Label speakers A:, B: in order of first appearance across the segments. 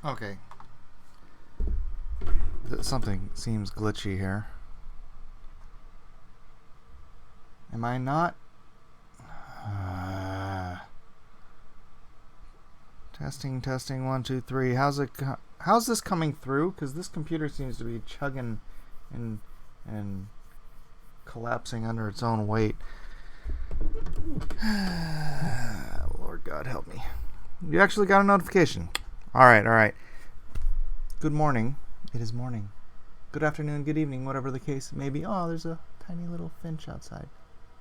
A: Okay. Something seems glitchy here. Am I not? Testing, 1, 2, 3. How's this coming through? Because this computer seems to be chugging and collapsing under its own weight. Lord God help me. You actually got a notification. All right. Good morning. It is morning. Good afternoon, good evening, whatever the case may be. Oh, there's a tiny little finch outside.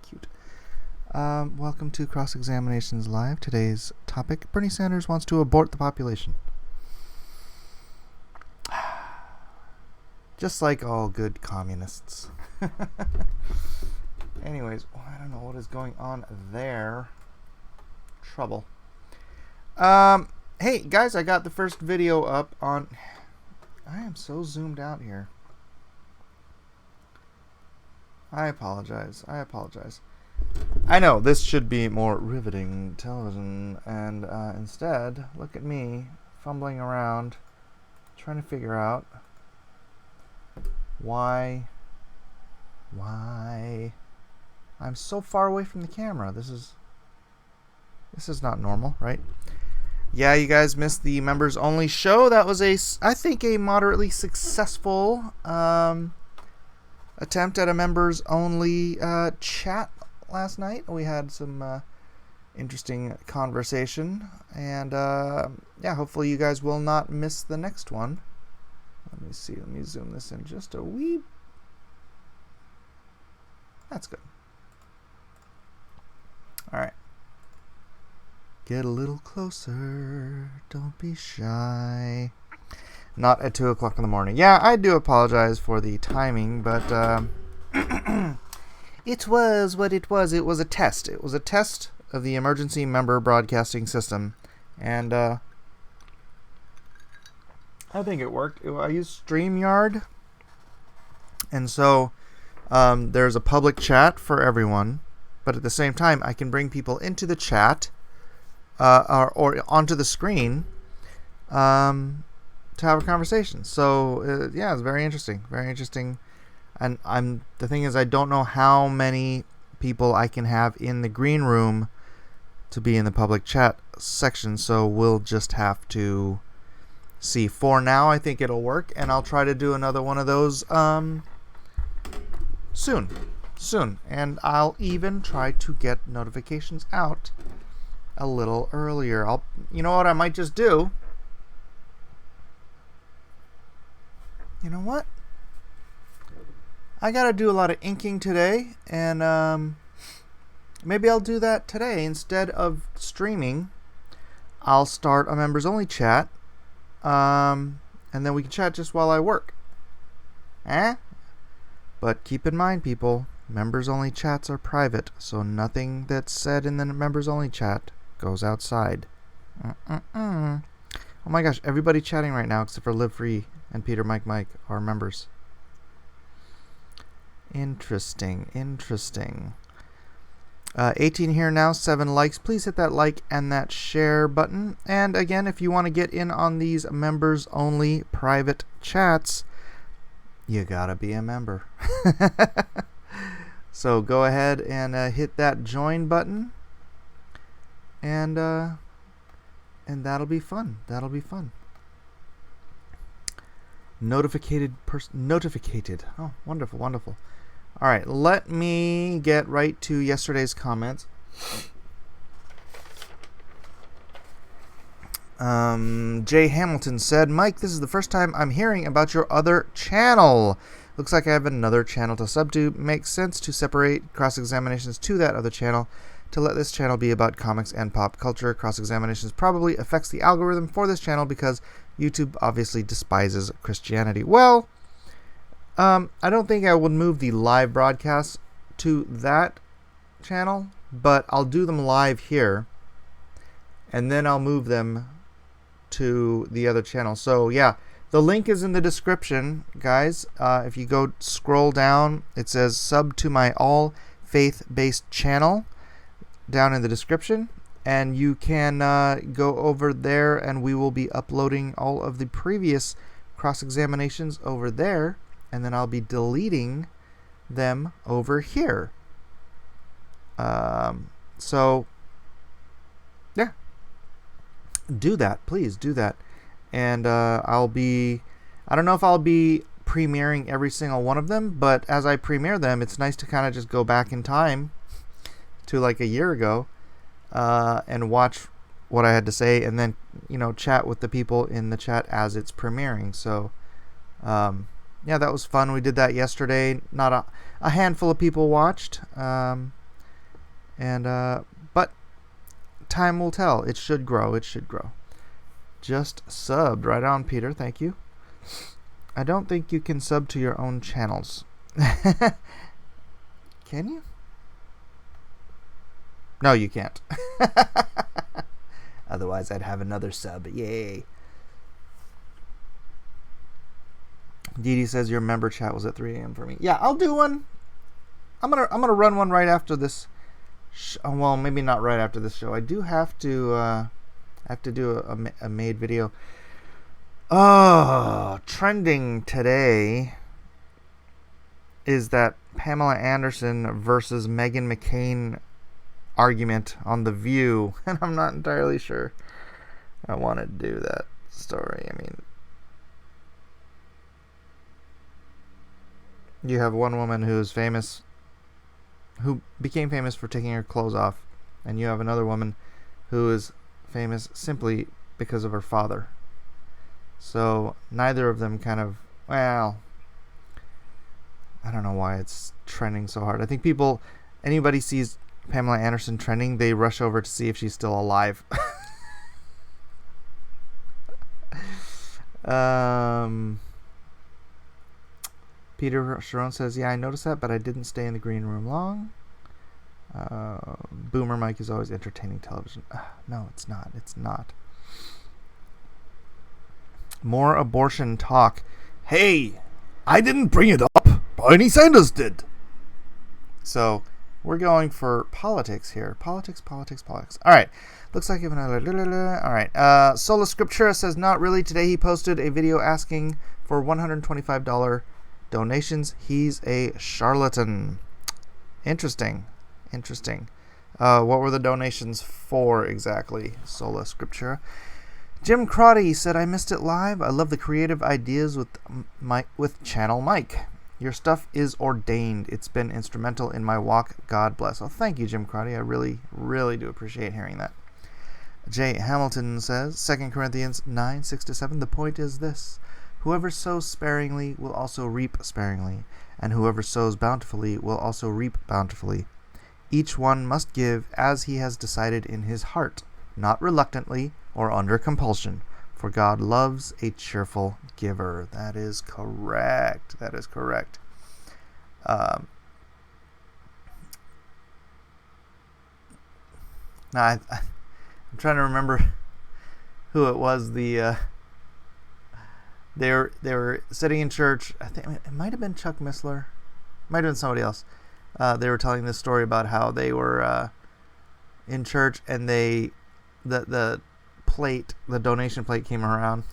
A: Cute. Welcome to Cross Examinations Live. Today's topic, Bernie Sanders wants to abort the population. Just like all good communists. Anyways, I don't know what is going on there. Trouble. Hey, guys, I got the first video up on... I am so zoomed out here. I apologize. I know, this should be more riveting television, and instead, look at me fumbling around, trying to figure out why I'm so far away from the camera. This is not normal, right? Yeah, you guys missed the members only show. That was I think a moderately successful attempt at a members only chat last night. We had some interesting conversation, and yeah, hopefully you guys will not miss the next one. Let me see. Let me zoom this in just a wee. That's good. All right. Get a little closer. Don't be shy. Not at 2 o'clock in the morning. Yeah, I do apologize for the timing, but it was what it was. It was a test. It was a test of the emergency member broadcasting system, and I think it worked. I used StreamYard, and so there's a public chat for everyone, but at the same time, I can bring people into the chat or onto the screen to have a conversation. So yeah, it's very interesting. And the thing is, I don't know how many people I can have in the green room to be in the public chat section, so we'll just have to see. For now, I think it'll work, and I'll try to do another one of those soon. And I'll even try to get notifications out a little earlier. You know what I might just do? You know what? I gotta do a lot of inking today, and maybe I'll do that today. Instead of streaming, I'll start a members only chat, and then we can chat just while I work. But keep in mind, people, members only chats are private, so nothing that's said in the members only chat goes outside. Oh my gosh, everybody chatting right now except for Live Free and Peter Mike are members. Interesting. 18 here now, 7 likes. Please hit that like and that share button. And again, if you want to get in on these members only private chats, you gotta be a member. So go ahead and hit that join button, and that'll be fun. Notificated. Oh, wonderful. All right, let me get right to yesterday's comments. Jay Hamilton said, Mike, this is the first time I'm hearing about your other channel. Looks like I have another channel to sub to. Makes sense to separate cross-examinations to that other channel. To let this channel be about comics and pop culture. Cross-examinations probably affects the algorithm for this channel because YouTube obviously despises Christianity. Well, I don't think I would move the live broadcasts to that channel, but I'll do them live here, and then I'll move them to the other channel. So yeah, the link is in the description, guys. If you go scroll down, it says sub to my all faith-based channel down in the description, And you can go over there, and we will be uploading all of the previous cross-examinations over there, and then I'll be deleting them over here. So, yeah. Do that. Please do that. And I don't know if I'll be premiering every single one of them, but as I premiere them, it's nice to kind of just go back in time to like a year ago and watch what I had to say, and then chat with the people in the chat as it's premiering. So yeah, that was fun. We did that yesterday. Not a handful of people watched, but time will tell. It should grow. Just subbed. Right on, Peter. Thank you. I don't think you can sub to your own channels. Can you? No, you can't. Otherwise, I'd have another sub. Yay. Dee Dee says your member chat was at 3 a.m. for me. Yeah, I'll do one. I'm gonna run one right after this. Well, maybe not right after this show. I do have to do a made video. Oh, trending today is that Pamela Anderson versus Meghan McCain argument on The View, and I'm not entirely sure I want to do that story. I mean, you have one woman who became famous for taking her clothes off, and you have another woman who is famous simply because of her father. So neither of them I don't know why it's trending so hard. I think anybody sees Pamela Anderson trending, they rush over to see if she's still alive. Peter Sharon says, yeah, I noticed that, but I didn't stay in the green room long. Boomer Mike is always entertaining television. No, it's not. It's not. More abortion talk. Hey, I didn't bring it up. Bernie Sanders did. So, we're going for politics here. Politics. All right. Looks like even another. All right. Sola Scriptura says, not really. Today he posted a video asking for $125 donations. He's a charlatan. Interesting. What were the donations for exactly? Sola Scriptura. Jim Crotty said, I missed it live. I love the creative ideas with Channel Mike. Your stuff is ordained. It's been instrumental in my walk. God bless. Well, thank you, Jim Crotty. I really, really do appreciate hearing that. Jay Hamilton says, 2 Corinthians 9:6-7, the point is this. Whoever sows sparingly will also reap sparingly, and whoever sows bountifully will also reap bountifully. Each one must give as he has decided in his heart, not reluctantly or under compulsion, for God loves a cheerful giver. That is correct. Now, I'm trying to remember who it was. They were sitting in church. I think it might have been Chuck Missler. Might have been somebody else. They were telling this story about how they were in church, and the donation plate came around,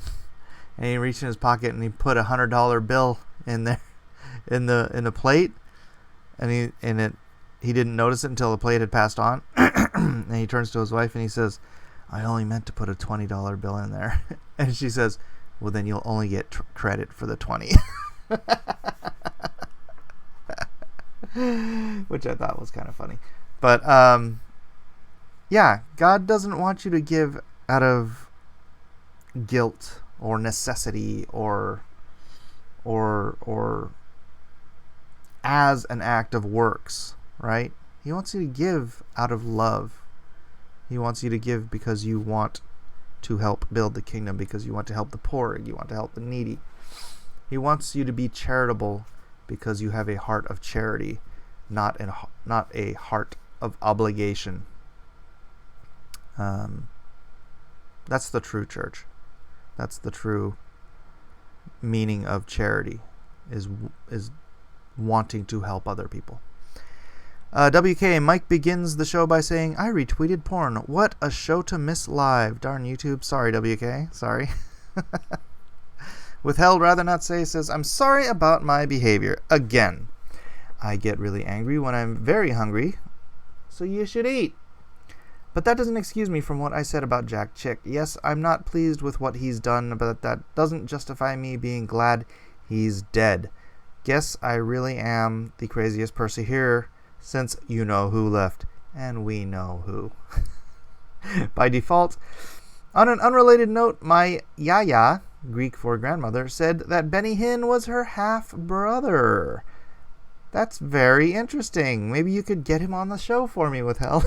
A: and he reached in his pocket and he put $100 bill in there in the plate, and he didn't notice it until the plate had passed on. And he turns to his wife and he says, I only meant to put a $20 bill in there. And she says, well, then you'll only get credit for the 20. Which I thought was kind of funny. But yeah, God doesn't want you to give out of guilt or necessity or as an act of works, right? He wants you to give out of love. He wants you to give because you want to help build the kingdom, because you want to help the poor, you want to help the needy. He wants you to be charitable because you have a heart of charity, not a heart of obligation. That's the true church. That's the true meaning of charity, is wanting to help other people. WK, Mike begins the show by saying, I retweeted porn. What a show to miss live. Darn YouTube. Sorry, WK. Sorry. Withheld Rather Not Say says, I'm sorry about my behavior. Again. I get really angry when I'm very hungry, so you should eat. But that doesn't excuse me from what I said about Jack Chick. Yes, I'm not pleased with what he's done, but that doesn't justify me being glad he's dead. Guess I really am the craziest person here, since you know who left, and we know who. By default, on an unrelated note, my Yaya, Greek for grandmother, said that Benny Hinn was her half-brother. That's very interesting. Maybe you could get him on the show for me, Withheld.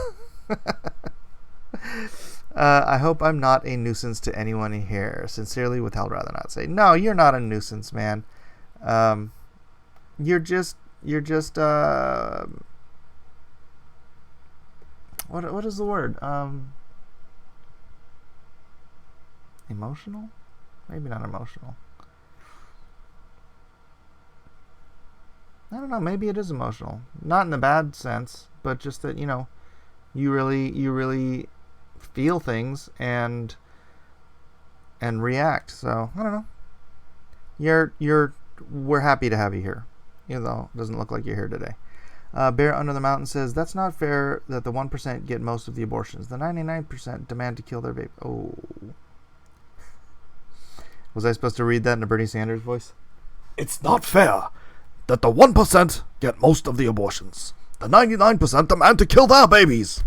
A: I hope I'm not a nuisance to anyone here. Sincerely, Withheld Rather Not Say. No, you're not a nuisance, man. You're just what is the word? Emotional? Maybe not emotional. I don't know, maybe it is emotional. Not in a bad sense, but just that, you know, you really feel things and react. So, I don't know. We're happy to have you here, even though it doesn't look like you're here today. Bear Under the Mountain says, that's not fair that the 1% get most of the abortions. The 99% demand to kill their baby. Oh. Was I supposed to read that in a Bernie Sanders voice?
B: It's not fair that the 1% get most of the abortions. The 99% demand to kill their babies.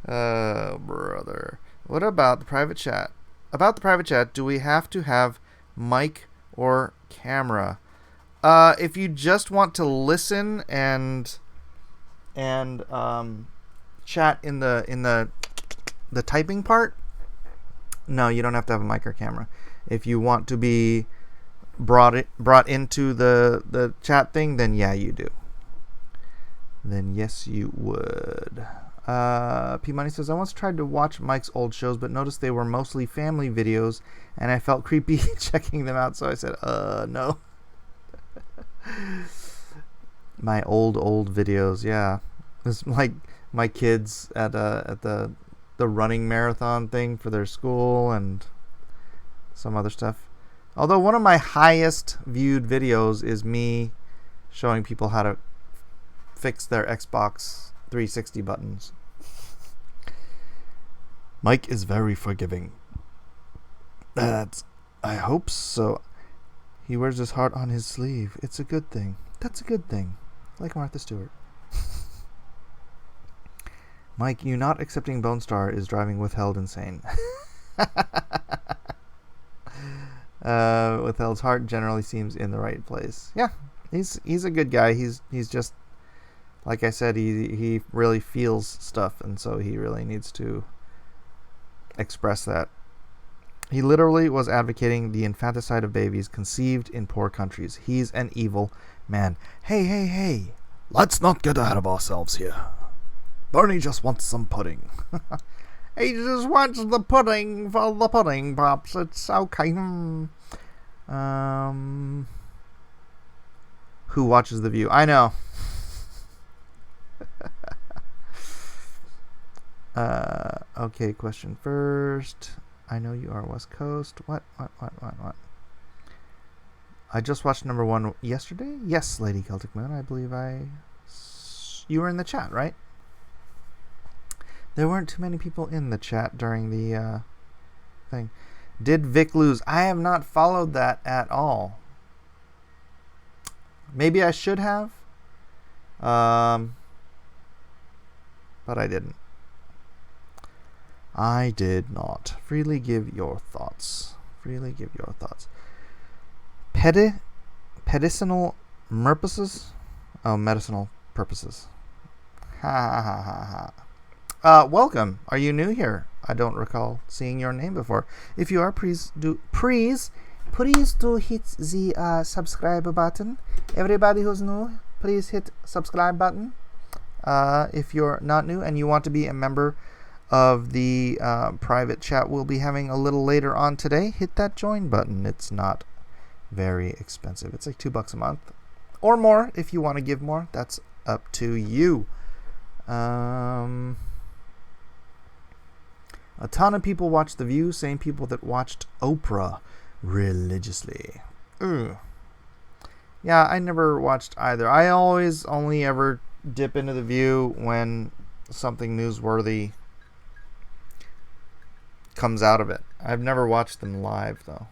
A: Oh, brother. What about the private chat? About the private chat, do we have to have mic or camera? If you just want to listen and chat in the typing part, no, you don't have to have a mic or camera. If you want to be brought into the chat thing, then yeah, you do. Then yes, you would. P Money says, I once tried to watch Mike's old shows, but noticed they were mostly family videos, and I felt creepy checking them out, so I said, no. My old videos, yeah. It's like my kids at the running marathon thing for their school and some other stuff. Although one of my highest viewed videos is me showing people how to fix their Xbox 360 buttons.
B: Mike is very forgiving.
A: I hope so. He wears his heart on his sleeve. It's a good thing. That's a good thing. Like Martha Stewart. Mike, you not accepting Bone Star is driving Withheld insane. Withheld's heart generally seems in the right place. Yeah, he's a good guy. He's just, like I said, he really feels stuff, and so he really needs to express that. He literally was advocating the infanticide of babies conceived in poor countries. He's an evil man. Hey.
B: Let's not get ahead of ourselves here. Bernie just wants some pudding.
A: He just wants the pudding for the pudding, Pops. It's okay. Who watches The View? I know. Okay, question first. I know you are West Coast. What? I just watched number 1 yesterday? Yes, Lady Celtic Moon. I believe you were in the chat, right? There weren't too many people in the chat during the thing. Did Vic lose? I have not followed that at all. Maybe I should have. But I didn't. I did not. Freely give your thoughts. Medicinal purposes? Oh, medicinal purposes. Ha. Welcome. Are you new here? I don't recall seeing your name before. If you are, please do hit the subscribe button. Everybody who's new, please hit subscribe button. If you're not new and you want to be a member of the private chat we'll be having a little later on today, hit that join button. It's not very expensive. It's like $2 a month or more if you want to give more. That's up to you. A ton of people watch The View, same people that watched Oprah religiously. Ooh. Yeah, I never watched either. I always only ever dip into The View when something newsworthy comes out of it. I've never watched them live, though.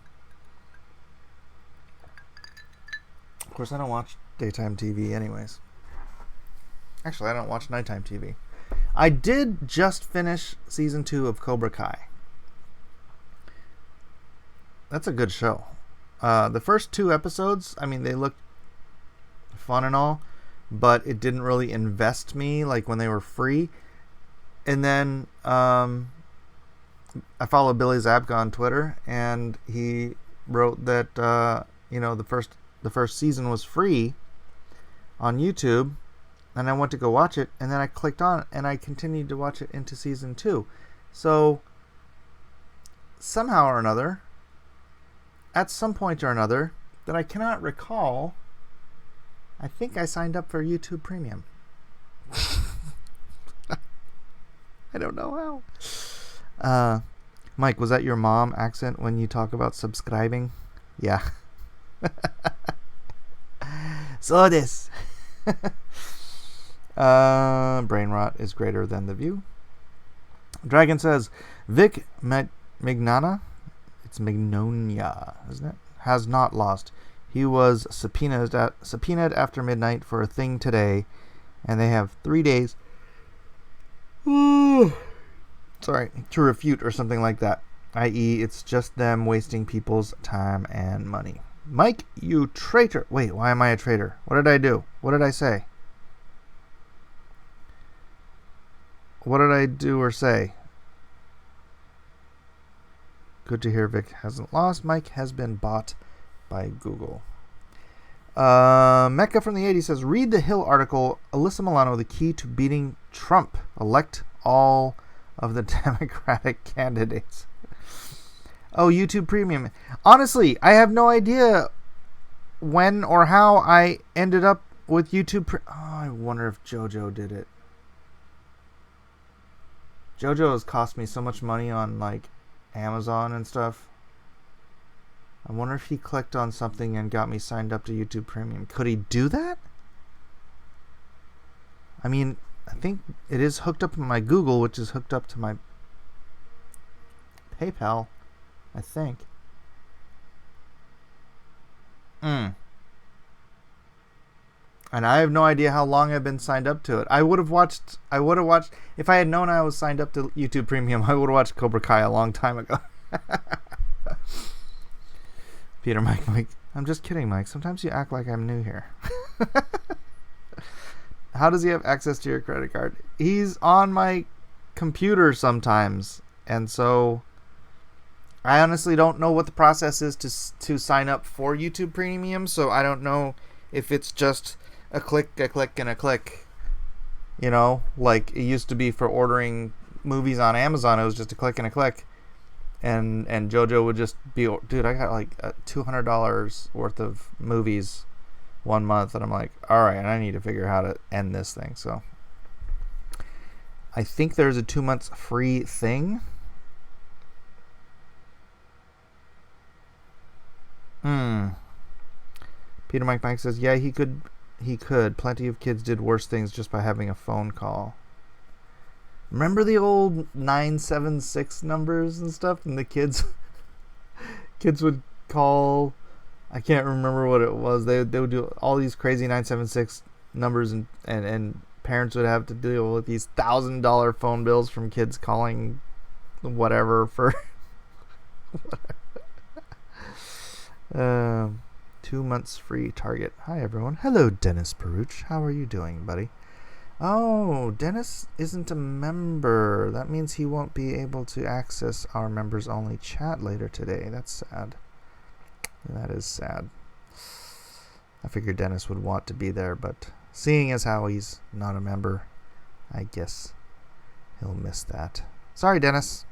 A: Of course, I don't watch daytime TV anyways. Actually, I don't watch nighttime TV. I did just finish season 2 of Cobra Kai. That's a good show. The first 2 episodes, I mean, they looked fun and all, but it didn't really invest me like when they were free. And then I follow Billy Zabka on Twitter, and he wrote that the first season was free on YouTube. And I went to go watch it, and then I clicked on it, and I continued to watch it into season 2. So, somehow or another, at some point or another, that I cannot recall, I think I signed up for YouTube Premium. I don't know how. Mike, was that your mom accent when you talk about subscribing? Yeah. So this. Brain rot is greater than The View. Dragon says, Vic Mignogna, it's Mignonia, isn't it? Has not lost. He was subpoenaed after midnight for a thing today, and they have 3 days to refute or something like that. I.e., it's just them wasting people's time and money. Mike, you traitor. Wait, why am I a traitor? What did I do? What did I say? What did I do or say? Good to hear Vic hasn't lost. Mike has been bought by Google. Mecca from the 80s says, read the Hill article, Alyssa Milano, the key to beating Trump. Elect all of the Democratic candidates. Oh, YouTube Premium. Honestly, I have no idea when or how I ended up with YouTube. I wonder if JoJo did it. JoJo has cost me so much money on like Amazon and stuff. I wonder if he clicked on something and got me signed up to YouTube Premium. Could he do that? I mean, I think it is hooked up to my Google, which is hooked up to my PayPal, I think. And I have no idea how long I've been signed up to it. I would have watched, if I had known I was signed up to YouTube Premium, I would have watched Cobra Kai a long time ago. Peter, Mike. I'm just kidding, Mike. Sometimes you act like I'm new here. How does he have access to your credit card? He's on my computer sometimes. And so I honestly don't know what the process is to sign up for YouTube Premium. So I don't know if it's just a click, and a click. You know, like it used to be for ordering movies on Amazon. It was just a click and a click. And JoJo would just be, dude, I got like $200 worth of movies 1 month, and I'm like, all right, and I need to figure out how to end this thing. So I think there's a 2 months free thing. Peter Mike says, yeah, he could. Plenty of kids did worse things just by having a phone call. Remember the old 976 numbers and stuff, and the kids would call. I can't remember what it was. They would do all these crazy 976 numbers, and parents would have to deal with these $1,000 phone bills from kids calling whatever for whatever. 2 months free Target. Hi everyone. Hello, Dennis Peruch. How are you doing, buddy? Oh, Dennis isn't a member. That means he won't be able to access our members only chat later today. That's sad. That is sad. I figured Dennis would want to be there, but seeing as how he's not a member, I guess he'll miss that. Sorry, Dennis.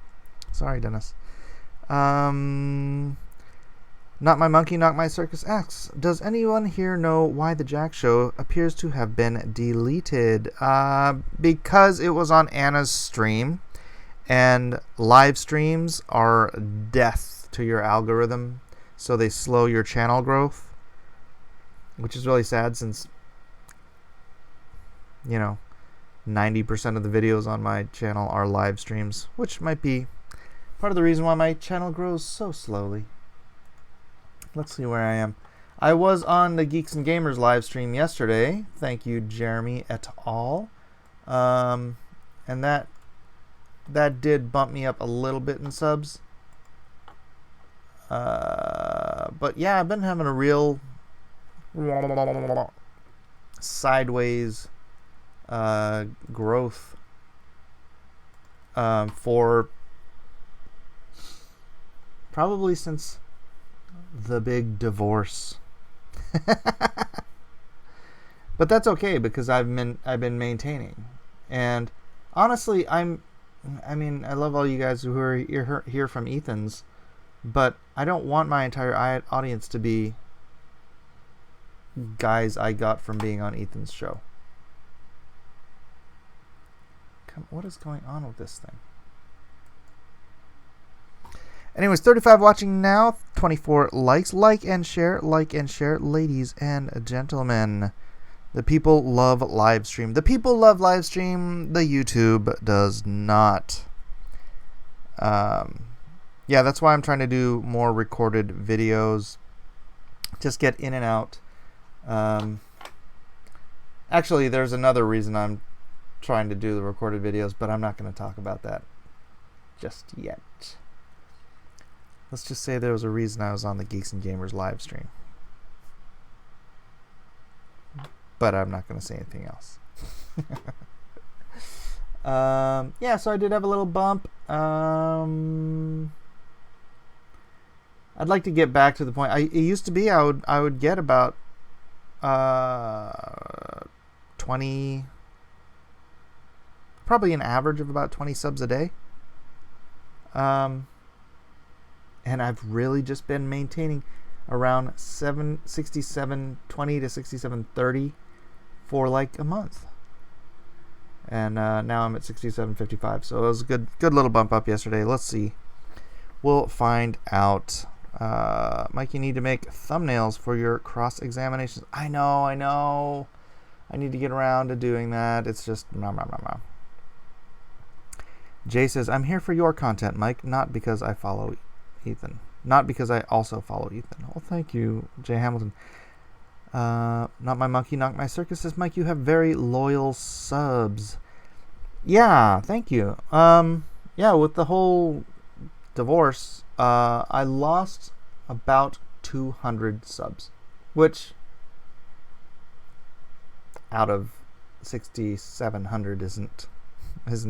A: Not My Monkey, Not My Circus asks, does anyone here know why the Jack Show appears to have been deleted? Because it was on Anna's stream, and live streams are death to your algorithm, so they slow your channel growth, which is really sad since, 90% of the videos on my channel are live streams, which might be part of the reason why my channel grows so slowly. Let's see where I am. I was on the Geeks and Gamers live stream yesterday. Thank you, Jeremy et al. And that did bump me up a little bit in subs. But yeah, I've been having a real sideways growth for probably since the big divorce. But that's okay because I've been maintaining. And honestly, I love all you guys who are here from Ethan's, but I don't want my entire audience to be guys I got from being on Ethan's show. What is going on with this thing? Anyways, 35 watching now, 24 likes. Like and share, ladies and gentlemen. The people love live stream. The people love live stream. The YouTube does not. Yeah, that's why I'm trying to do more recorded videos. Just get in and out. Actually, there's another reason I'm trying to do the recorded videos, but I'm not going to talk about that just yet. Let's just say there was a reason I was on the Geeks and Gamers live stream. But I'm not going to say anything else. Yeah, so I did have a little bump. I'd like to get back to the point. It used to be I would get about 20, probably an average of about 20 subs a day. And I've really just been maintaining around 6720 to 6730 for like a month. And now I'm at 6755. So it was a good little bump up yesterday. Let's see. We'll find out. Mike, you need to make thumbnails for your cross-examinations. I know. I need to get around to doing that. It's just... Jay says, I'm here for your content, Mike, not because I follow Ethan. Not because I also follow Ethan. Well, thank you, Jay Hamilton. Not My Monkey, Not My Circus says, Mike, you have very loyal subs. Yeah, thank you. Yeah, with the whole divorce, I lost about 200 subs, which out of 6,700 isn't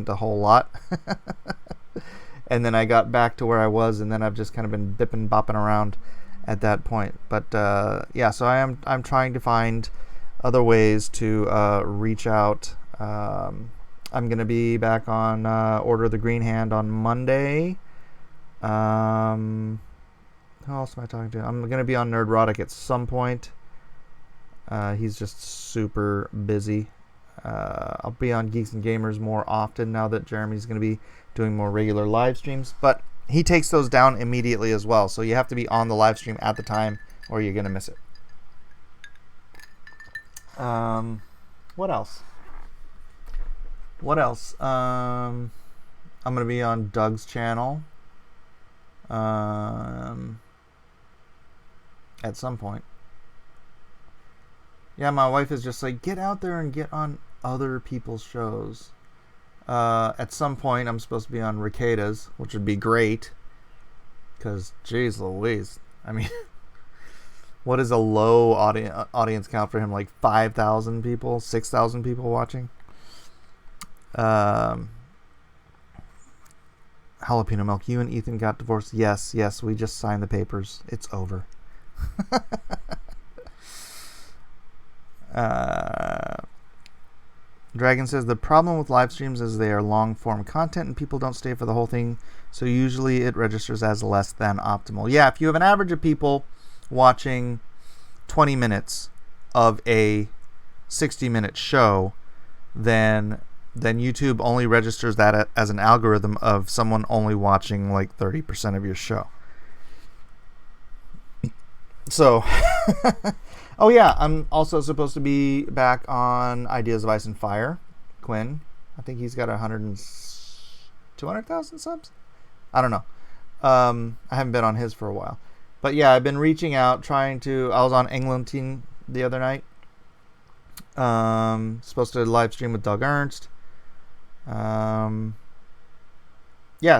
A: a whole lot. And then I got back to where I was, and then I've just kind of been bipping bopping around at that point. But yeah, so I'm trying to find other ways to reach out. I'm gonna be back on Order of the Green Hand on Monday. Who else am I talking to? I'm gonna be on Nerdrotic at some point. He's just super busy. I'll be on Geeks and Gamers more often now that Jeremy's going to be doing more regular live streams. But he takes those down immediately as well. So you have to be on the live stream at the time or you're going to miss it. What else? I'm going to be on Doug's channel at some point. Yeah, my wife is just like, get out there and get on other people's shows. At some point, I'm supposed to be on Ricada's, which would be great. Because, geez Louise. I mean, what is a low audience count for him? Like 5,000 people? 6,000 people watching? Jalapeno Milk, you and Ethan got divorced? Yes, we just signed the papers. It's over. Dragon says the problem with live streams is they are long form content and people don't stay for the whole thing, so usually it registers as less than optimal. Yeah, if you have an average of people watching 20 minutes of a 60-minute show, then YouTube only registers that as an algorithm of someone only watching like 30% of your show. So, oh yeah, I'm also supposed to be back on Ideas of Ice and Fire. Quinn, I think he's got 200,000 subs. I don't know. I haven't been on his for a while, but yeah, I've been reaching out, trying to. I was on Englantin the other night. Supposed to live stream with Doug Ernst. Yeah,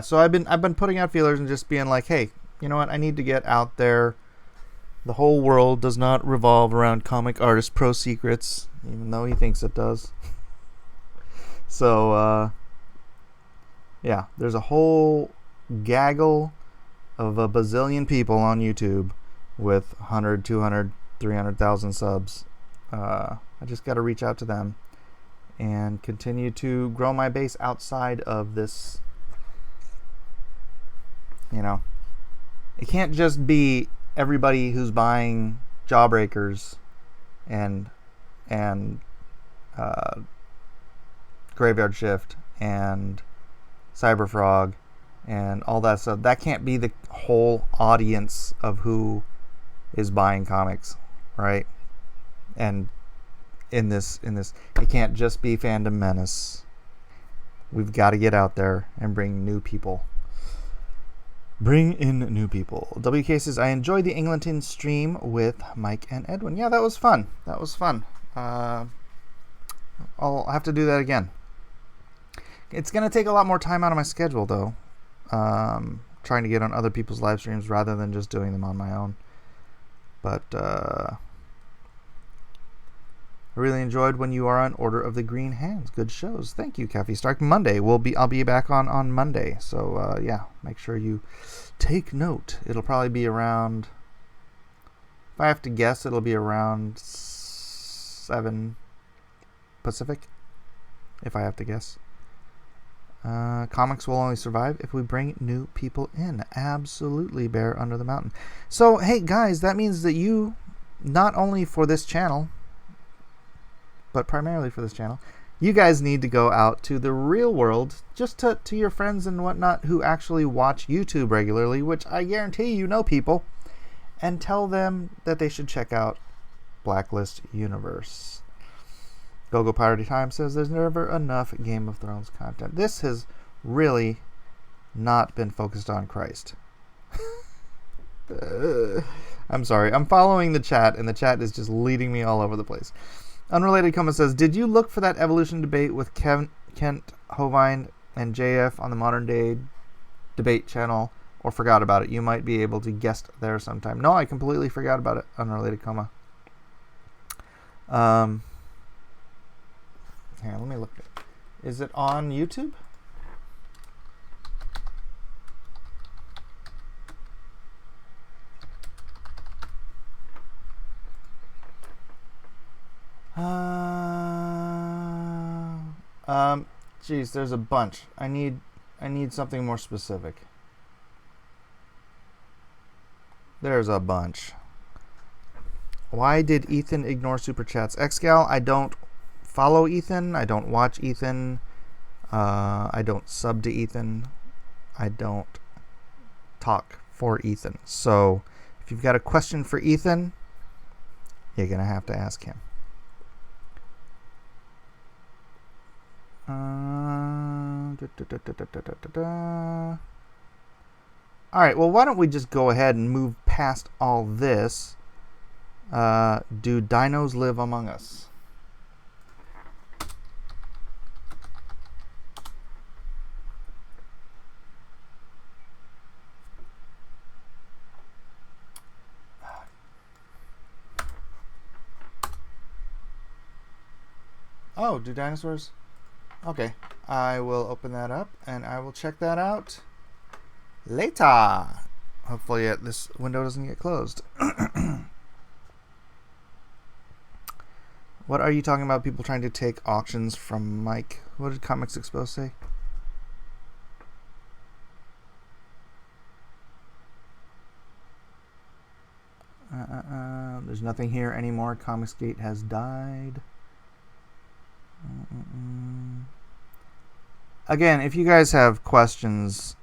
A: so I've been putting out feelers and just being like, hey, you know what? I need to get out there. The whole world does not revolve around comic artist Pro Secrets, even though he thinks it does. So, yeah, there's a whole gaggle of a bazillion people on YouTube with 100, 200, 300,000 subs. I just got to reach out to them and continue to grow my base outside of this. You know, it can't just be everybody who's buying Jawbreakers and Graveyard Shift and Cyberfrog and all that stuff. That can't be the whole audience of who is buying comics, right? And in this, it can't just be Fandom Menace. We've got to get out there and bring new people. Bring in new people. WK says, I enjoyed the Englantin stream with Mike and Edwin. Yeah, that was fun. I'll have to do that again. It's going to take a lot more time out of my schedule, though. Trying to get on other people's live streams rather than just doing them on my own. But I really enjoyed When You Are on Order of the Green Hands. Good shows. Thank you, Caffey Stark. Monday. I'll be back on Monday. So yeah, make sure you take note. It'll probably be around, if I have to guess, it'll be around 7 Pacific. If I have to guess. Comics will only survive if we bring new people in. Absolutely, Bear Under the Mountain. So, hey, guys, that means that you, not only for this channel, but primarily for this channel, you guys need to go out to the real world, just to your friends and whatnot who actually watch YouTube regularly, which I guarantee you know people, and tell them that they should check out Blacklist Universe. Gogo Party Time says there's never enough Game of Thrones content. This has really not been focused on Christ. I'm sorry. I'm following the chat, and the chat is just leading me all over the place. Unrelated comment says, did you look for that evolution debate with Kent Hovind and JF on the Modern Day Debate channel, or forgot about it? You might be able to guest there sometime. No, I completely forgot about it. Unrelated comma. Here, let me look. Is it on YouTube? Geez, there's a bunch. I need something more specific. There's a bunch. Why did Ethan ignore Super Chats? Xgal, I don't follow Ethan. I don't watch Ethan. I don't sub to Ethan. I don't talk for Ethan. So, if you've got a question for Ethan, you're going to have to ask him. Alright, well, why don't we just go ahead and move past all this. Do dinos live among us? Oh, do dinosaurs? Okay, I will open that up and I will check that out later. Hopefully this window doesn't get closed. What are you talking about? People trying to take auctions from Mike? What did Comics Expo say? There's nothing here anymore. Comicsgate has died. Again, if you guys have questions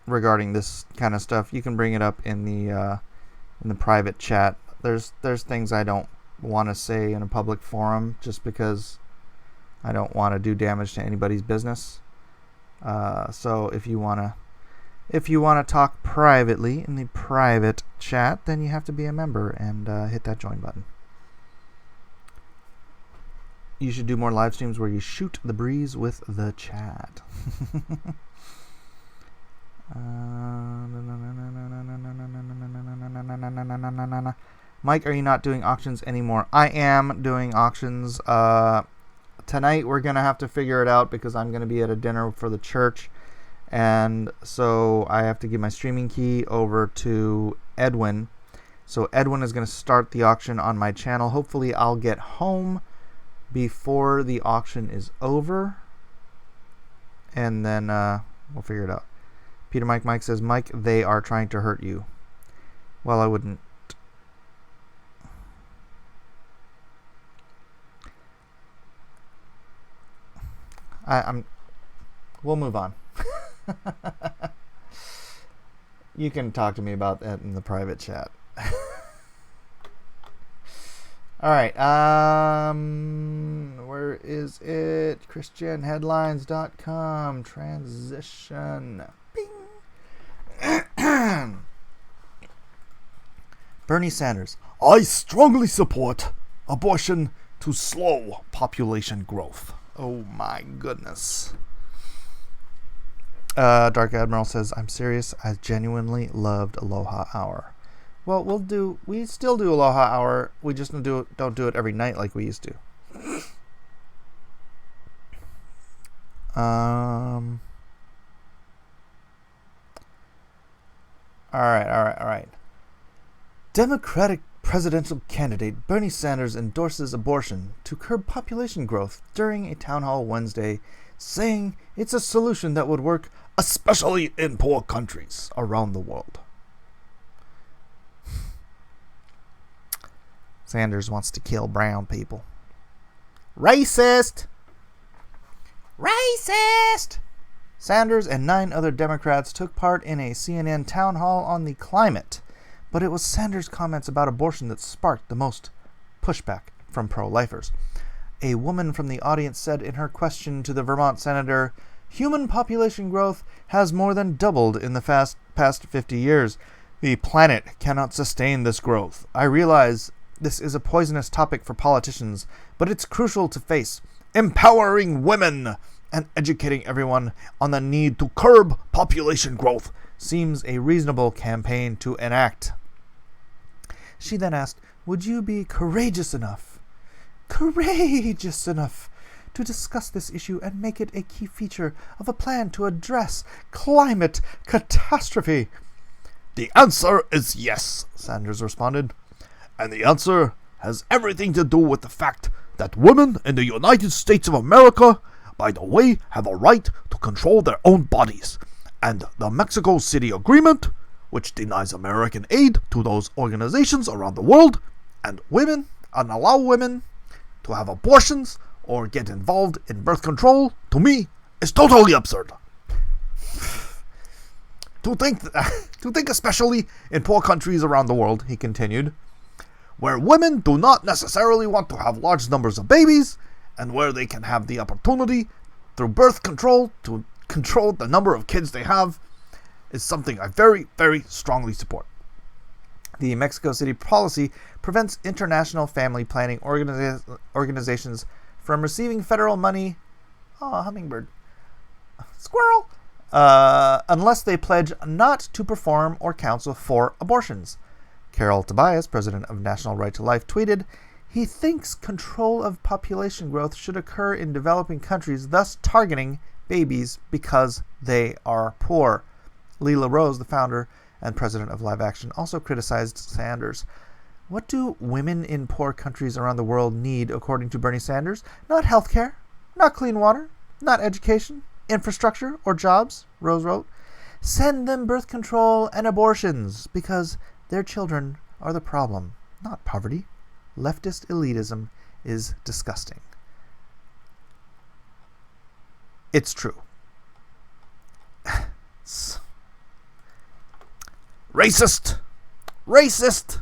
A: regarding this kind of stuff, you can bring it up in the private chat. There's things I don't want to say in a public forum just because I don't want to do damage to anybody's business. So if you want to talk privately in the private chat, then you have to be a member and hit that join button. You should do more live streams where you shoot the breeze with the chat. Mike, are you not doing auctions anymore? I am doing auctions. Tonight we're going to have to figure it out because I'm going to be at a dinner for the church. And so I have to give my streaming key over to Edwin. So Edwin is going to start the auction on my channel. Hopefully I'll get home before the auction is over. And then we'll figure it out. Peter Mike says, Mike, they are trying to hurt you. Well, I wouldn't. We'll move on. You can talk to me about that in the private chat. All right. Where is it? ChristianHeadlines.com. Transition. Bing. Bernie Sanders.
B: I strongly support abortion to slow population growth.
A: Oh my goodness. Dark Admiral says, I'm serious. I genuinely loved Aloha Hour. Well, we still do Aloha Hour. We just don't do it every night like we used to. All right. Democratic presidential candidate Bernie Sanders endorses abortion to curb population growth during a town hall Wednesday, saying it's a solution that would work especially in poor countries around the world. Sanders wants to kill brown people. Racist! Racist! Sanders and 9 other Democrats took part in a CNN town hall on the climate, but it was Sanders' comments about abortion that sparked the most pushback from pro-lifers. A woman from the audience said in her question to the Vermont senator, human population growth has more than doubled in the past 50 years. The planet cannot sustain this growth. I realize this is a poisonous topic for politicians, but it's crucial to face. Empowering women and educating everyone on the need to curb population growth seems a reasonable campaign to enact. She then asked, would you be courageous enough to discuss this issue and make it a key feature of a plan to address climate catastrophe?
B: The answer is yes, Sanders responded. And the answer has everything to do with the fact that women in the United States of America, by the way, have a right to control their own bodies. And the Mexico City Agreement, which denies American aid to those organizations around the world, and allow women to have abortions or get involved in birth control, to me, is totally absurd. To think especially in poor countries around the world, he continued, where women do not necessarily want to have large numbers of babies, and where they can have the opportunity through birth control to control the number of kids they have, is something I very, very strongly support. The Mexico City policy prevents international family planning organizations from receiving federal money. Oh, hummingbird. Squirrel. Unless they pledge not to perform or counsel for abortions. Carol Tobias, president of National Right to Life, tweeted, he thinks control of population growth should occur in developing countries, thus targeting babies because they are poor. Leela Rose, the founder and president of Live Action, also criticized Sanders. What do women in poor countries around the world need, according to Bernie Sanders? Not healthcare, not clean water, not education, infrastructure, or jobs, Rose wrote. Send them birth control and abortions, because
A: Their children are the problem, not poverty. Leftist elitism is disgusting. It's true.
B: Racist! Racist!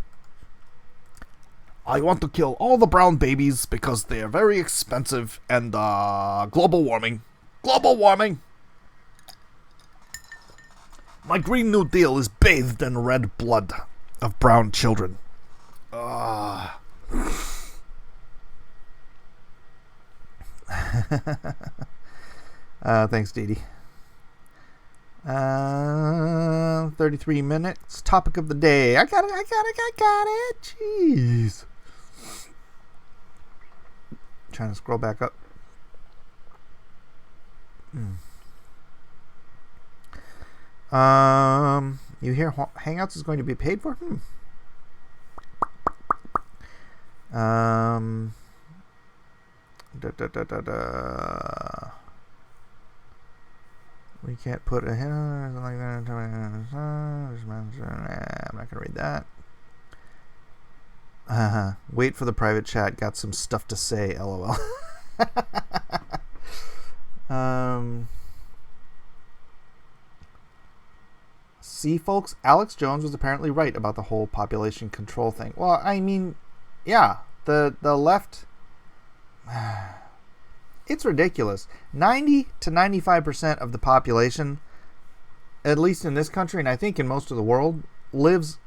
B: I want to kill all the brown babies because they are very expensive and global warming. Global warming! My Green New Deal is bathed in red blood of brown children.
A: Thanks, Dee Dee. 33 minutes. Topic of the day. I got it. Jeez. Trying to scroll back up. You hear Hangouts is going to be paid for? We can't put a like that. I'm not gonna read that. Wait for the private chat. Got some stuff to say. LOL. See, folks, Alex Jones was apparently right about the whole population control thing. Well, I mean, yeah, the left. It's ridiculous. 90 to 95% of the population, at least in this country, and I think in most of the world, lives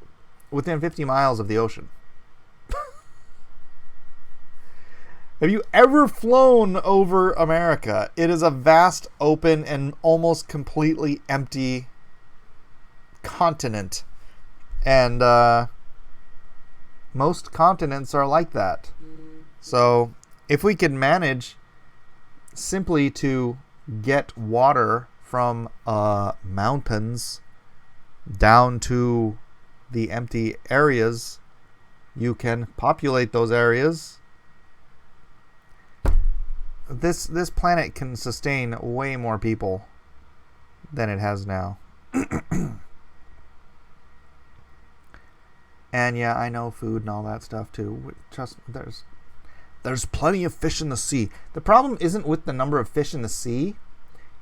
A: within 50 miles of the ocean. Have you ever flown over America? It is a vast, open, and almost completely empty continent. And most continents are like that. So if we could manage simply to get water from mountains down to the empty areas, you can populate those areas. This planet can sustain way more people than it has now. And yeah, I know food and all that stuff too. Trust me, there's plenty of fish in the sea. The problem isn't with the number of fish in the sea.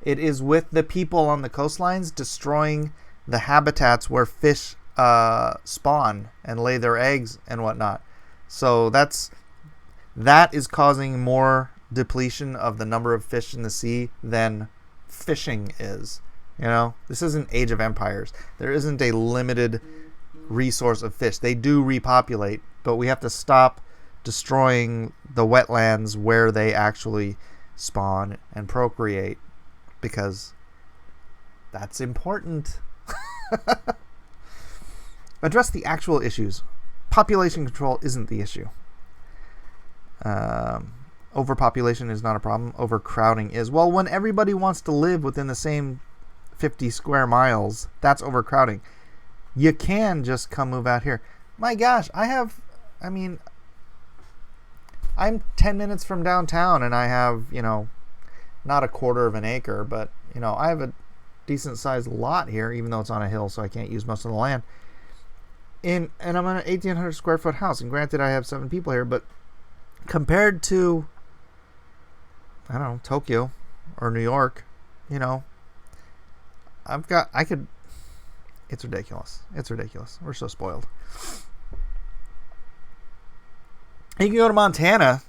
A: It is with the people on the coastlines destroying the habitats where fish spawn and lay their eggs and whatnot. So that is causing more depletion of the number of fish in the sea than fishing is. You know, this isn't Age of Empires. There isn't a limited resource of fish. They do repopulate, but we have to stop destroying the wetlands where they actually spawn and procreate, because that's important. Address the actual issues. Population control isn't the issue. Overpopulation is not a problem. Overcrowding is. Well, when everybody wants to live within the same 50 square miles, that's overcrowding. You can just come move out here. My gosh, I'm 10 minutes from downtown, and I have, not a quarter of an acre, but, I have a decent sized lot here, even though it's on a hill, so I can't use most of the land. And I'm in an 1,800 square foot house, and granted I have 7 people here, but compared to, I don't know, Tokyo or New York, it's ridiculous. It's ridiculous. We're so spoiled. You can go to Montana,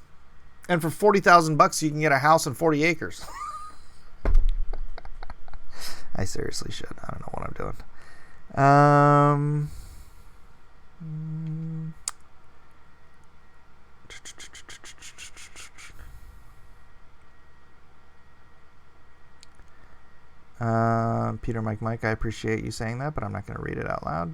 A: and for $40,000 you can get a house and 40 acres. I seriously should. I don't know what I'm doing. Peter Mike, I appreciate you saying that, but I'm not going to read it out loud.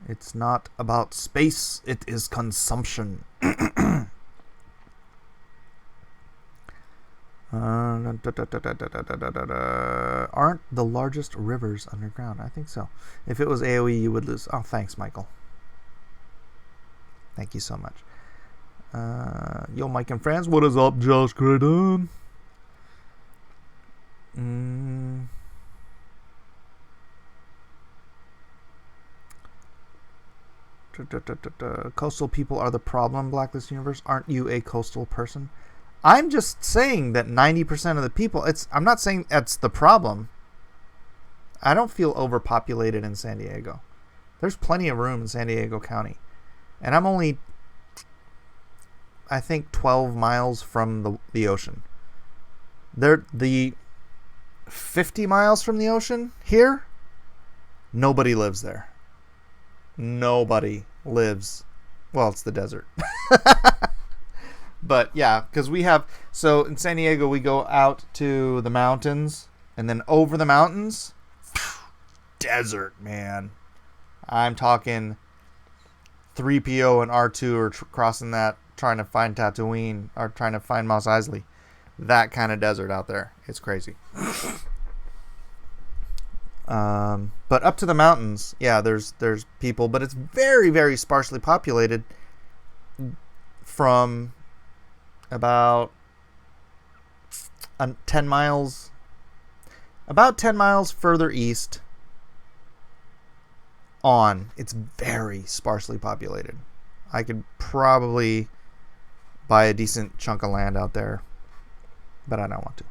A: It's not about space, it is consumption. Aren't the largest rivers underground? I think so. If it was AoE, you would lose. Oh, thanks, Michael. Thank you so much. Yo, Mike and friends, what is up, Josh Cradon? Mm. Coastal people are the problem, Blacklist Universe. Aren't you a coastal person? I'm just saying that 90% of the people, I'm not saying that's the problem. I don't feel overpopulated in San Diego. There's plenty of room in San Diego County. And I'm only, I think, 12 miles from the ocean. The 50 miles from the ocean here, nobody lives there. Nobody lives. Well, it's the desert. But yeah, because so in San Diego, we go out to the mountains, and then over the mountains, desert, man. I'm talking 3PO and R2 are crossing that, trying to find Tatooine, or trying to find Mos Eisley. That kind of desert out there. It's crazy. But up to the mountains, yeah, there's people, but it's very, very sparsely populated from about 10 miles further east on. It's very sparsely populated. I could probably buy a decent chunk of land out there, but I don't want to.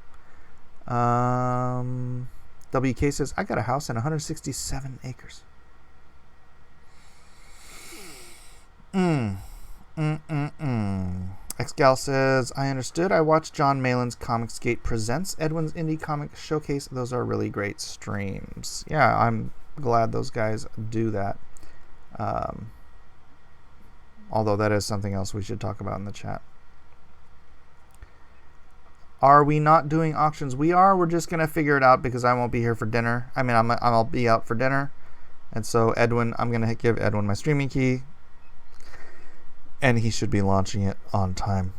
A: WK says, I got a house and 167 acres. Xgal says, I understood. I watched John Malin's Comicsgate Presents Edwin's Indie Comic Showcase. Those are really great streams. Yeah, I'm glad those guys do that. Although that is something else we should talk about in the chat. Are we not doing auctions? We are. We're just going to figure it out because I won't be here for dinner. I mean, I'll be out for dinner. And so Edwin, I'm going to give Edwin my streaming key. And he should be launching it on time.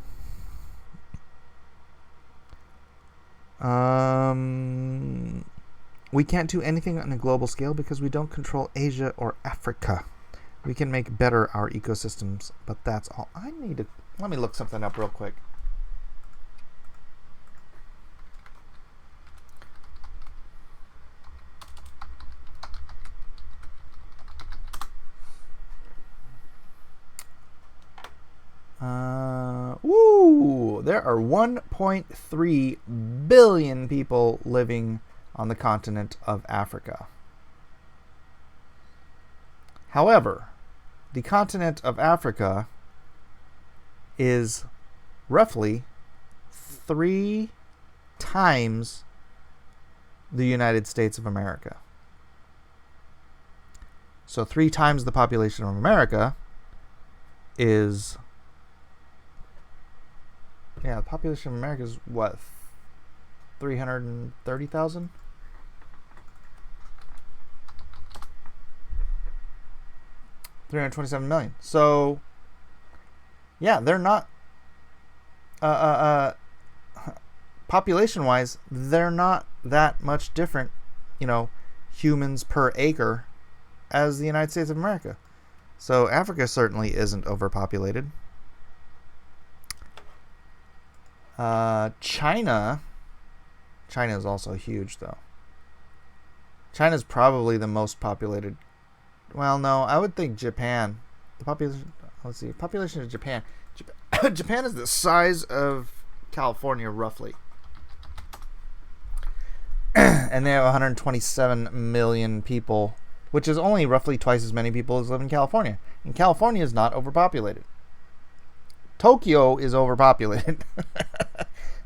A: We can't do anything on a global scale because we don't control Asia or Africa. We can make better our ecosystems, but that's all. Let me look something up real quick. There are 1.3 billion people living on the continent of Africa. However, the continent of Africa is roughly 3 times the United States of America. So 3 times the population of America is... Yeah, the population of America is what? 330,000? $327 million. So, yeah, they're not... population-wise, they're not that much different, humans per acre as the United States of America. So Africa certainly isn't overpopulated. China is also huge, though. China's probably the most populated. Well, no, I would think Japan. The population. Let's see. Population of Japan. Japan is the size of California, roughly, and they have 127 million people, which is only roughly twice as many people as live in California. And California is not overpopulated. Tokyo is overpopulated.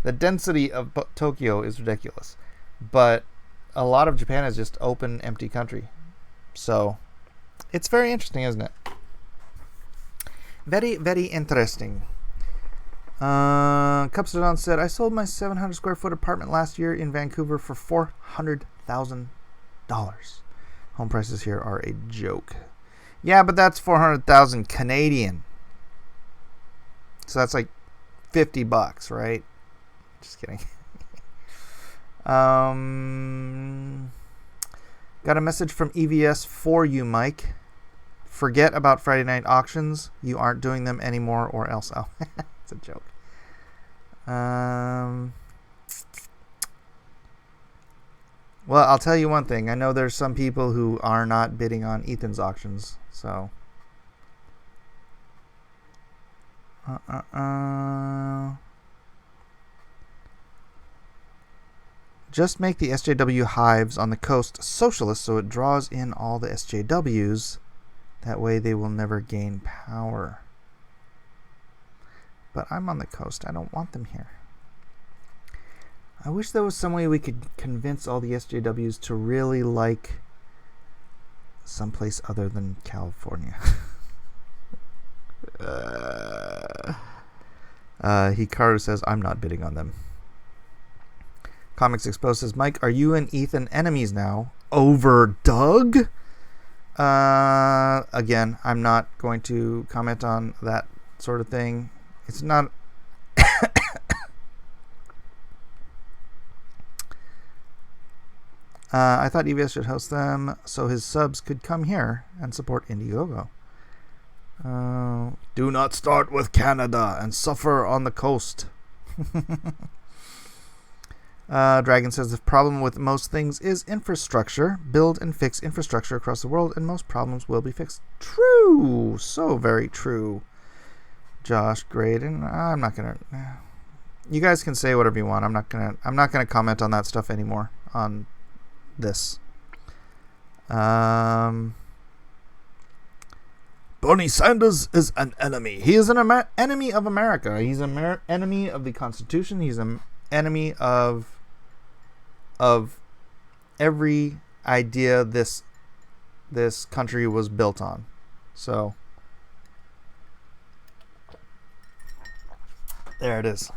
A: The density of Tokyo is ridiculous. But a lot of Japan is just open, empty country. So, it's very interesting, isn't it? Very, very interesting. Cupsidon said, I sold my 700 square foot apartment last year in Vancouver for $400,000. Home prices here are a joke. Yeah, but that's 400,000 Canadian. So that's like $50, right? Just kidding. Got a message from EVS for you, Mike. Forget about Friday night auctions. You aren't doing them anymore, or else. Oh, it's a joke. Well, I'll tell you one thing. I know there's some people who are not bidding on Ethan's auctions, so. Just make the SJW hives on the coast socialist so it draws in all the SJWs. That way they will never gain power. But I'm on the coast. I don't want them here. I wish there was some way we could convince all the SJWs to really like someplace other than California. Hikaru says, I'm not bidding on them. Comics Exposed says, Mike, are you and Ethan enemies now? Over Doug? Again, I'm not going to comment on that sort of thing. It's not... I thought EVS should host them so his subs could come here and support Indiegogo.
B: Do not start with Canada and suffer on the coast.
A: Dragon says the problem with most things is infrastructure. Build and fix infrastructure across the world and most problems will be fixed. True. So very true. Josh, great. And I'm not going to... You guys can say whatever you want. I'm not going to comment on that stuff anymore on this.
B: Bernie Sanders is an enemy.
A: He is an enemy of America. He's an enemy of the Constitution. He's an enemy of every idea this country was built on. So there it is.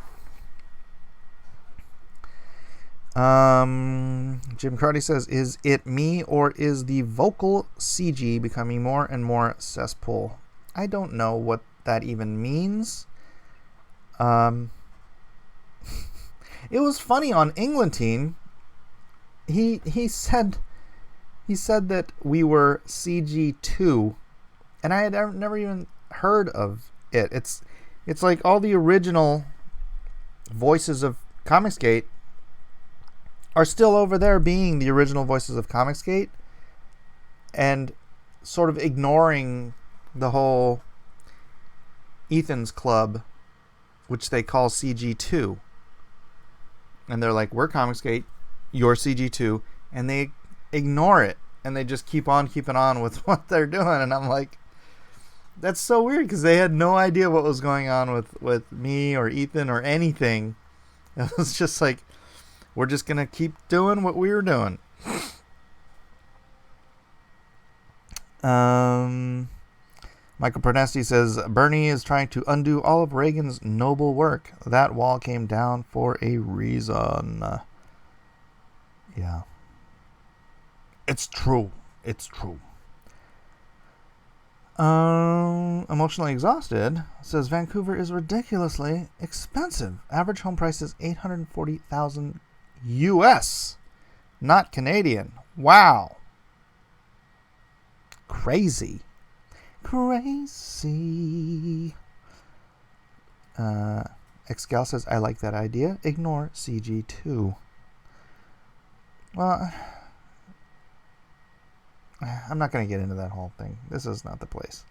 A: Jim Carty says, is it me or is the vocal CG becoming more and more cesspool? I don't know what that even means. It was funny on Englentine. He said that we were CG2, and I had never even heard of it. It's like all the original voices of Comicsgate are still over there being the original voices of Comicsgate and sort of ignoring the whole Ethan's Club, which they call CG2. And they're like, we're Comicsgate, you're CG2, and they ignore it, and they just keep on keeping on with what they're doing. And I'm like, that's so weird, because they had no idea what was going on with me or Ethan or anything. It was just like, we're just going to keep doing what we were doing. Michael Pernesti says, Bernie is trying to undo all of Reagan's noble work. That wall came down for a reason. Yeah.
B: It's true. It's true.
A: Emotionally Exhausted says, Vancouver is ridiculously expensive. Average home price is $840,000 US, not Canadian. Wow. Crazy. Excal says, I like that idea. Ignore CG2. Well, I'm not going to get into that whole thing. This is not the place.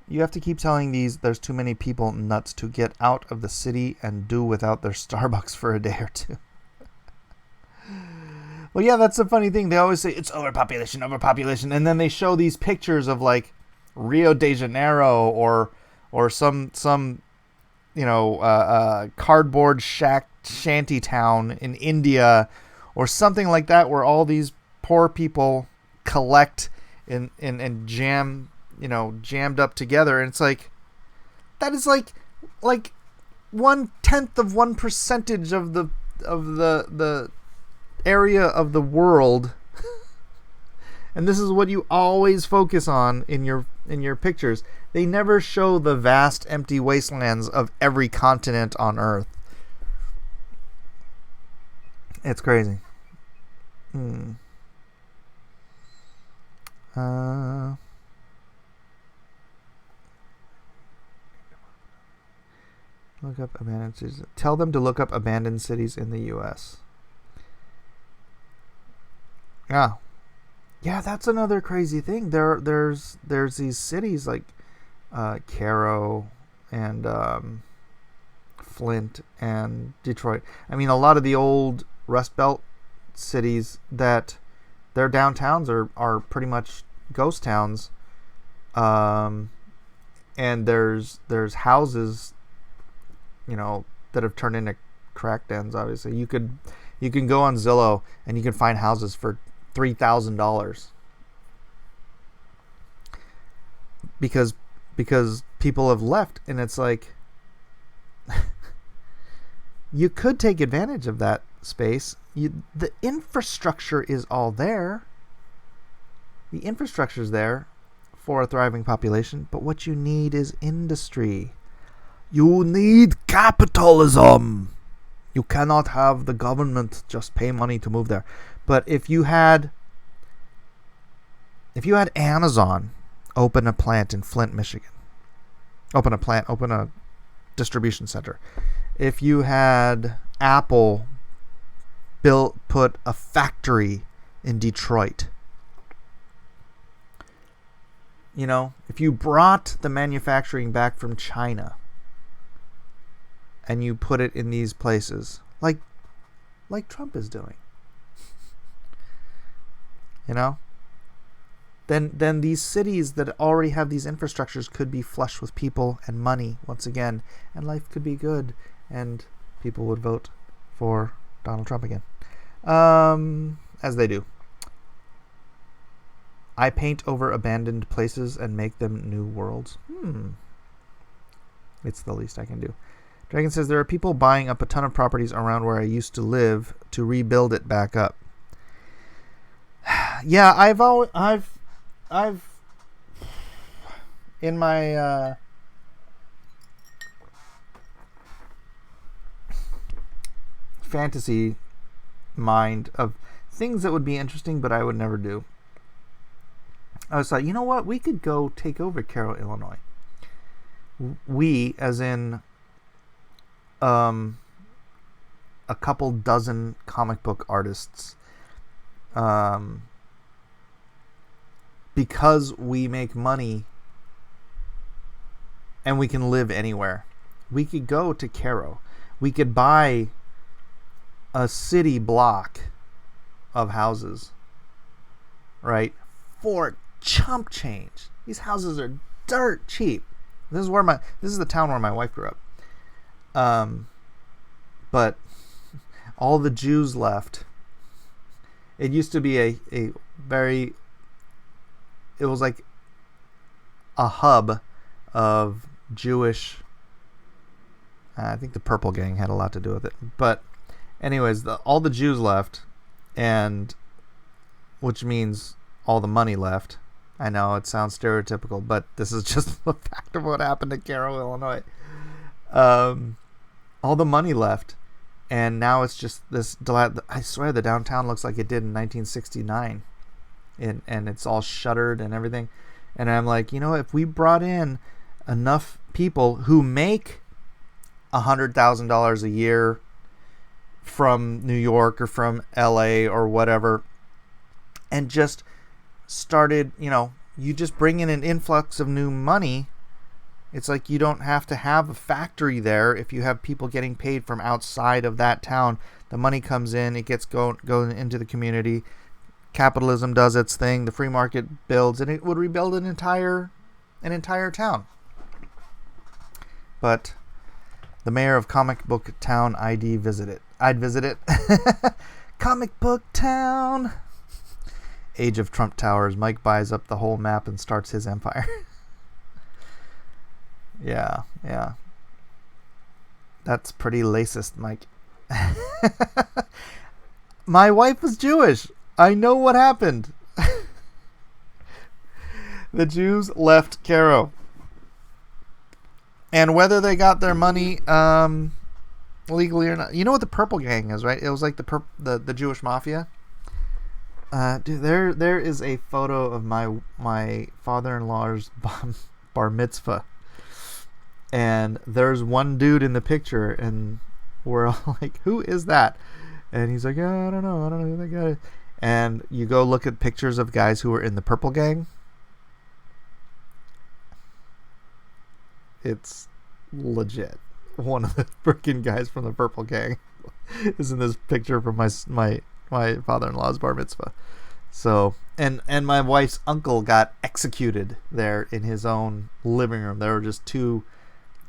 A: You have to keep telling there's too many people nuts to get out of the city and do without their Starbucks for a day or two. Well, yeah, that's the funny thing. They always say it's overpopulation. And then they show these pictures of like Rio de Janeiro or some cardboard shanty town in India or something like that, where all these poor people collect and jammed up together. And it's like, that is like 1/10 of 1% of the area of the world. And this is what you always focus on in your pictures. They never show the vast empty wastelands of every continent on Earth. It's crazy. Look up abandoned cities. Tell them to look up abandoned cities in the U.S. Yeah. Yeah, that's another crazy thing. There's these cities like Cairo and Flint and Detroit. I mean, a lot of the old Rust Belt cities that their downtowns are pretty much ghost towns. And there's houses, that have turned into crack dens. Obviously, you can go on Zillow and you can find houses for $3,000 because people have left, and it's like you could take advantage of that space. The infrastructure is all there. The infrastructure is there for a thriving population, but what you need is industry. You need capitalism. You cannot have the government just pay money to move there. But if you had Amazon open a plant in Flint, Michigan, open a distribution center. If you had Apple put a factory in Detroit, if you brought the manufacturing back from China and you put it in these places, like Trump is doing, then these cities that already have these infrastructures could be flush with people and money once again, and life could be good, and people would vote for Donald Trump again, as they do. I paint over abandoned places and make them new worlds. It's the least I can do. Dragon says there are people buying up a ton of properties around where I used to live to rebuild it back up. Yeah, I've in my fantasy mind of things that would be interesting, but I would never do. I was like, you know what? We could go take over Cairo, Illinois. We, as in a couple dozen comic book artists, because we make money and we can live anywhere. We could go to Cairo. We could buy a city block of houses, right, for chump change. These houses are dirt cheap. This is the town where my wife grew up. But all the Jews left. It used to be it was like a hub of Jewish. I think the Purple Gang had a lot to do with it. But anyways, all the Jews left, and which means all the money left. I know it sounds stereotypical, but this is just the fact of what happened in Cairo, Illinois. All the money left, and now it's just this. I swear the downtown looks like it did in 1969, and it's all shuttered and everything. And I'm like, if we brought in enough people who make $100,000 a year from New York or from LA or whatever, and just started, you just bring in an influx of new money. It's like you don't have to have a factory there. If you have people getting paid from outside of that town, the money comes in, it gets going into the community. Capitalism does its thing, the free market builds, and it would rebuild an entire town. But the mayor of Comic Book Town, I'd visit it. Comic Book Town. Age of Trump Towers. Mike buys up the whole map and starts his empire. Yeah. That's pretty racist, Mike. My wife was Jewish. I know what happened. The Jews left Cairo. And whether they got their money legally or not. You know what the Purple Gang is, right? It was like the Jewish mafia. Dude, there is a photo of my father-in-law's bar mitzvah. And there's one dude in the picture, and we're all like, who is that? And he's like, I don't know who that guy is. And you go look at pictures of guys who were in the Purple Gang. It's legit. One of the freaking guys from the Purple Gang is in this picture from my father-in-law's bar mitzvah. So, and my wife's uncle got executed there in his own living room. There were just two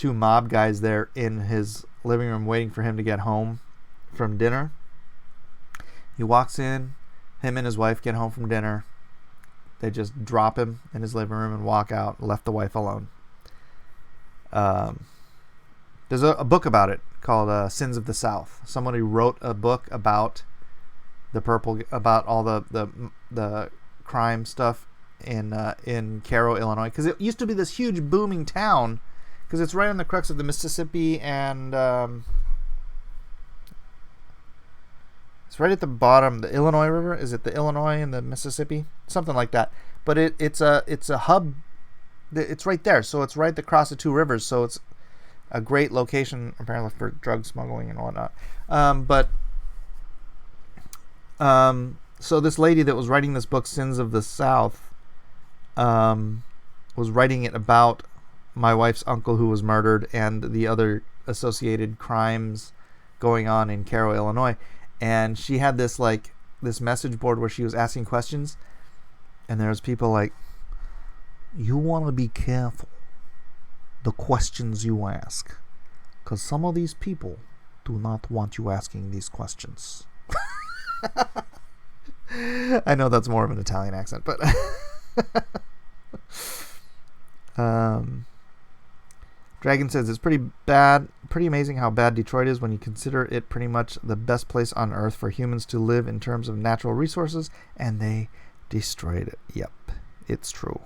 A: mob guys there in his living room waiting for him to get home from dinner. He walks in, him and his wife get home from dinner. They just drop him in his living room and walk out, left the wife alone. There's a book about it called Sins of the South. Somebody wrote a book about about all the crime stuff in Cairo, Illinois, because it used to be this huge booming town, because it's right on the crux of the Mississippi, and it's right at the bottom. The Illinois River, is it the Illinois and the Mississippi, something like that? But it's a hub. It's right there, so it's right across the two rivers. So it's a great location apparently for drug smuggling and whatnot. So this lady that was writing this book, Sins of the South, was writing it about my wife's uncle who was murdered and the other associated crimes going on in Cairo, Illinois. And she had this message board where she was asking questions, and there's people like, you want to be careful the questions you ask, because some of these people do not want you asking these questions. I know that's more of an Italian accent, but Dragon says it's pretty amazing how bad Detroit is when you consider it pretty much the best place on earth for humans to live in terms of natural resources, and they destroyed it. Yep, it's true.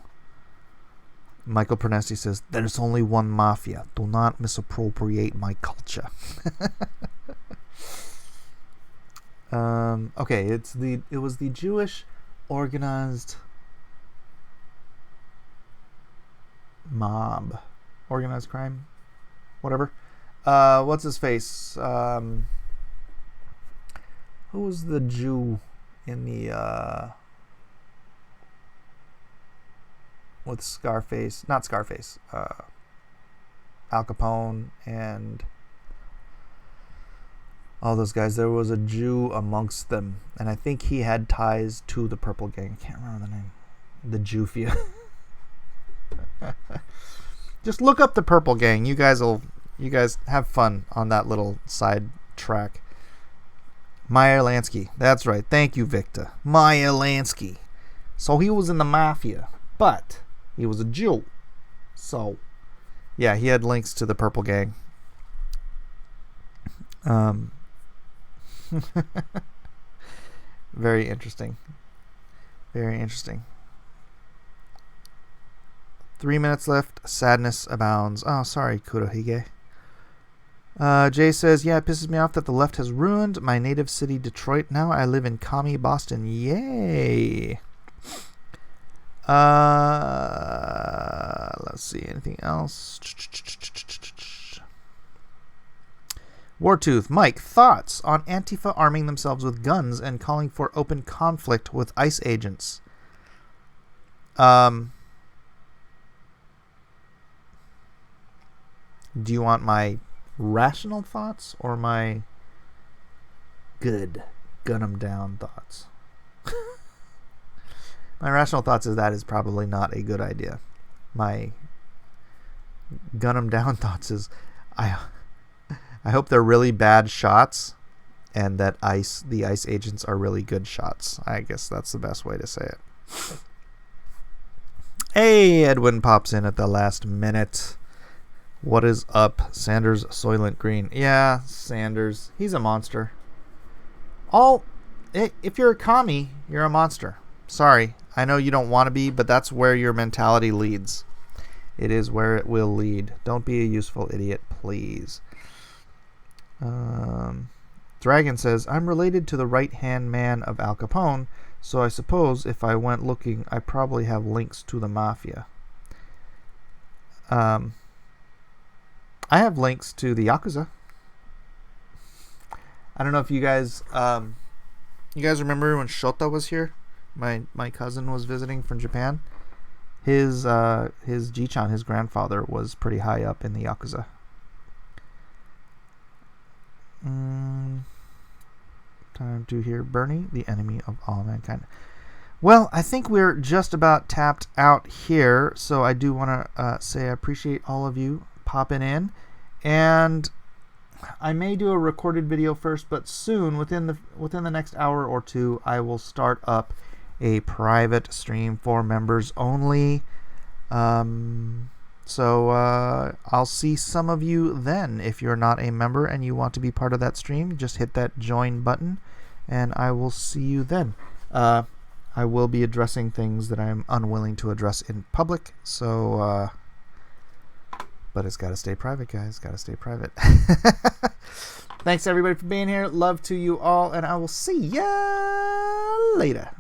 A: Michael Pernesti says, there's only one mafia. Do not misappropriate my culture. Okay, it was the Jewish organized mob. Organized crime? Whatever. What's his face? Who was the Jew in the with Scarface? Not Scarface. Al Capone and all those guys. There was a Jew amongst them, and I think he had ties to the Purple Gang. I can't remember the name. The Jufia. Just look up the Purple Gang. You guys have fun on that little side track. Meyer Lansky. That's right. Thank you, Victor. Meyer Lansky. So he was in the mafia, but he was a Jew. So, yeah, he had links to the Purple Gang. Very interesting. Very interesting. 3 minutes left. Sadness abounds. Oh, sorry, Kurohige. Jay says, yeah, it pisses me off that the left has ruined my native city, Detroit. Now I live in commie Boston. Yay. Let's see. Anything else? Wartooth. Mike, thoughts on Antifa arming themselves with guns and calling for open conflict with ICE agents? Do you want my rational thoughts or my good gun 'em down thoughts? My rational thoughts is that is probably not a good idea. My gun 'em down thoughts is I hope they're really bad shots and that the ICE agents are really good shots. I guess that's the best way to say it. Hey, Edwin pops in at the last minute. What is up, Sanders Soylent Green? Yeah, Sanders. He's a monster. If you're a commie, you're a monster. Sorry. I know you don't want to be, but that's where your mentality leads. It is where it will lead. Don't be a useful idiot, please. Dragon says, I'm related to the right-hand man of Al Capone, so I suppose if I went looking, I probably have links to the mafia. I have links to the Yakuza. I don't know if you guys You guys remember when Shota was here? My cousin was visiting from Japan. His Ji-chan, his grandfather, was pretty high up in the Yakuza. Time to hear Bernie, the enemy of all mankind. Well, I think we're just about tapped out here, so I do want to say I appreciate all of you popping in, and I may do a recorded video first, but soon, within the next hour or two, I will start up a private stream for members only. So I'll see some of you then. If you're not a member and you want to be part of that stream, just hit that join button, and I will see you then. I will be addressing things that I'm unwilling to address in public, so but it's got to stay private, guys. Got to stay private. Thanks everybody for being here. Love to you all, and I will see ya later.